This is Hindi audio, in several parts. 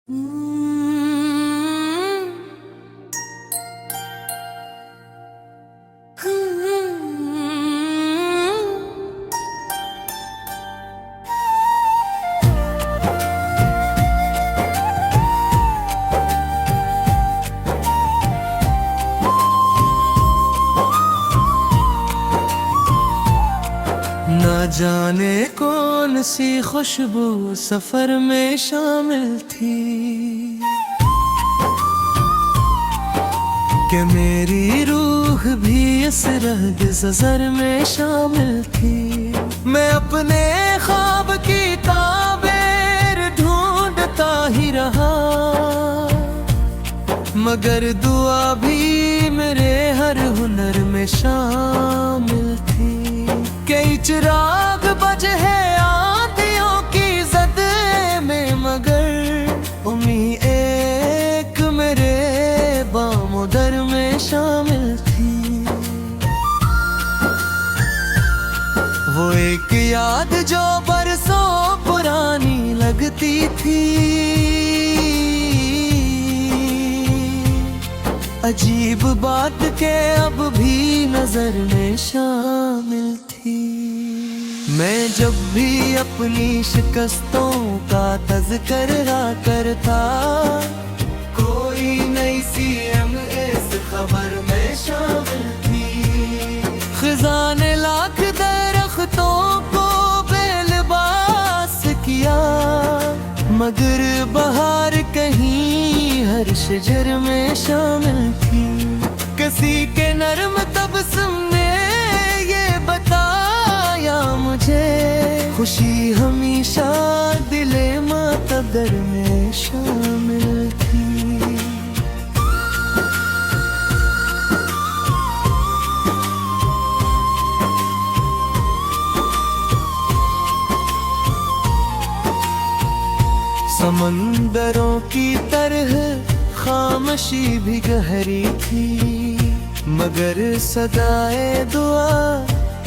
न जाने कौन सी खुशबू सफर में शामिल थी कि मेरी रूह भी इस रहज़र में शामिल थी। मैं अपने ख्वाब की ताबीर ढूंढता ही रहा, मगर दुआ भी मेरे हर हुनर में शामिल थी। कई चिराग बज है आंधियों की ज़द में, मगर उम्मीद एक मेरे बामुदर में शामिल थी। वो एक याद जो बरसों पुरानी लगती थी, अजीब बात के अब भी नजर में शामिल थी। मैं जब भी अपनी शिकस्तों का तज़किरा करता, कोई नई सी इस खबर में शामिल थी। ख़िज़ां ने लाख दरख्तों को बेलिबास किया, मगर बहार कहीं हर शजर में शामिल थी। किसी के नरम तबस्सुम ने ये बताया मुझे, खुशी हमेशा दिले मातबर में शामिल थी। समंदरों की तरह खामोशी भी गहरी थी, मगर सदाए दुआ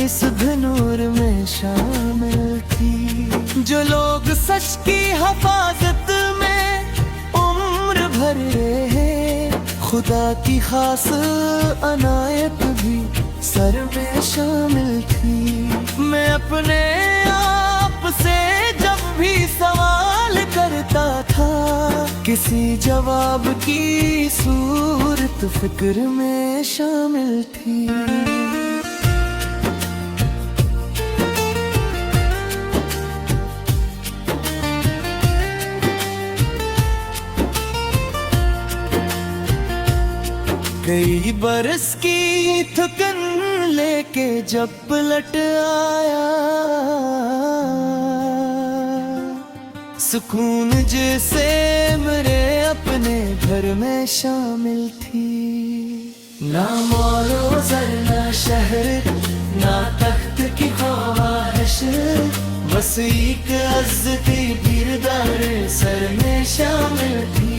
इस नूर में शामिल थी। जो लोग सच की हिफाजत में उम्र भर रहे, खुदा की खास अनायत भी सर में शामिल थी। मैं अपने आप से जब भी सवाल करता था, किसी जवाब की सूरत फिक्र में शामिल थी। कई बरस की थकन लेके जब पलट आया, सुकून जैसे मेरे अपने घर में शामिल थी। ना मौलो ज़र ना शहर ना तख्त की ख्वाहिश, बस एक इज़्ज़ती बिरदार सर में शामिल थी।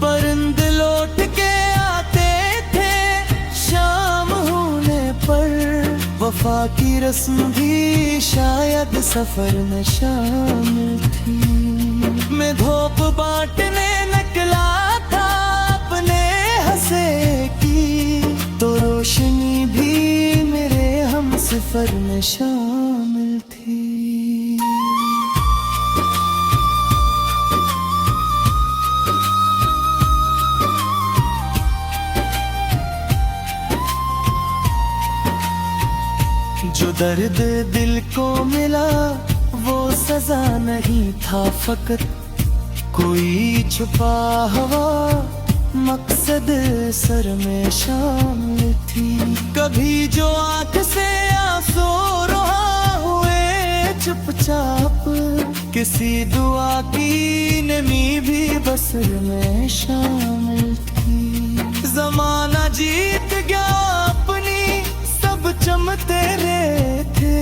परिंद लौट के आते थे शाम होने पर, वफा की रस्म भी शायद सफर में शामिल थी। मैं धूप बांटने निकला था अपने हंसे की, तो रोशनी भी मेरे हम सफर में शामिल थी। जो दर्द दिल को मिला वो सजा नहीं था, फकत कोई छुपा हुआ मकसद सर में शामिल थी। कभी जो आंख से आंसू रोहा हुए चुपचाप, किसी दुआ की नमी भी बसर में शामिल थी। जमाना जीत गया अपनी सब चमते रहे थे,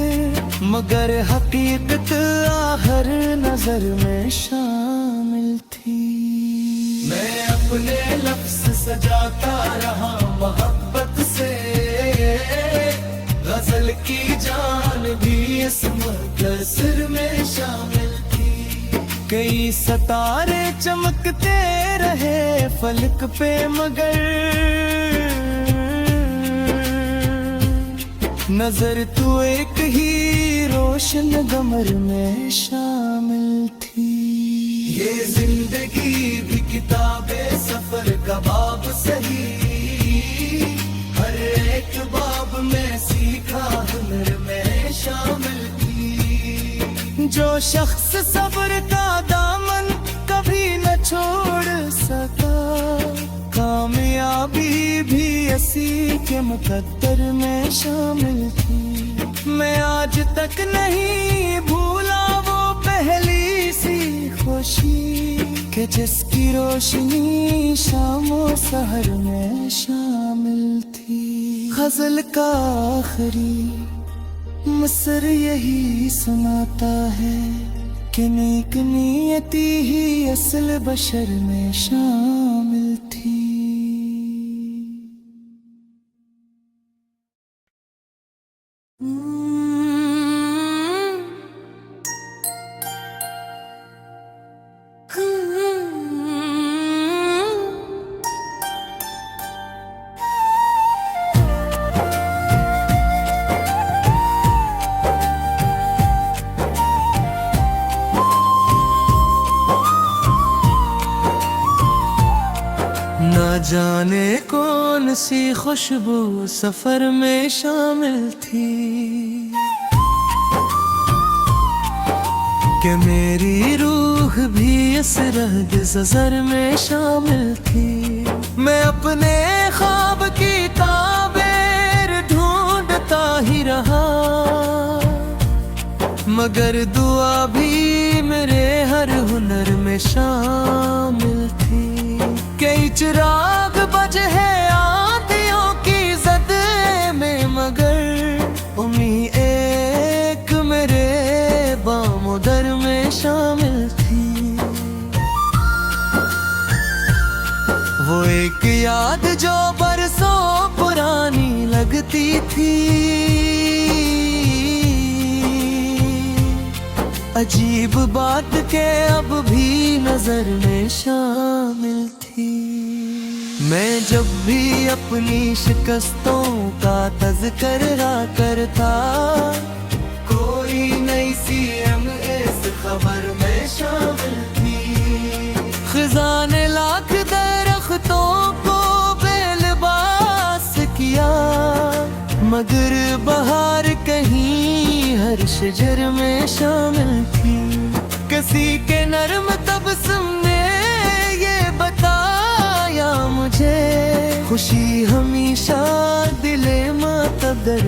मगर हकीकत आखिर नजर में शामिल थी। मैं अपने लफ्ज़ सजाता रहा मोहब्बत से, गजल की जान भी इस मुख्तसर में शामिल थी। कई सितारे चमकते रहे फलक पे, मगर नजर तू एक ही रोशन गमर में शामिल थी। ये जिंदगी भी किताबे सफर का बाब सही, हर एक बाब में सीखा हुनर में शामिल थी। जो शख्स सब्र का दामन कभी न छोड़ सका, कामयाबी भी इसी के मुकद्दर में शामिल थी। मैं आज तक नहीं भूला वो पहली सी खुशी, कि जिसकी रोशनी शामो सहर में शामिल थी। गजल का आखिरी मसर यही सुनाता है कि नेक नियति ही असल बशर में शामिल थी। न जाने कौन सी खुशबू सफर में शामिल थी, कि मेरी रूह भी इस रंग ज़र में शामिल थी। मैं अपने ख्वाब की ताबीर ढूंढता ही रहा, मगर दुआ भी मेरे हर हुनर में शामिल थी। कई चिराग बज है आंधियों की जद में, मगर उम्मीद एक मेरे बामुदर में शामिल थी। वो एक याद जो बरसों पुरानी लगती थी, अजीब बात के अब भी नजर में शामिल थी। मैं जब भी अपनी शिकस्तों का तज़किरा करता, कोई नई सी इस खबर में शामिल थी। खिज़ाने लाख दरख्तों को बेलिबास किया, मगर बहार कहीं हर शजर में शामिल थी। किसी के नर्म तबस्सुम ने ये बताया मुझे, खुशी हमेशा दिले मातबर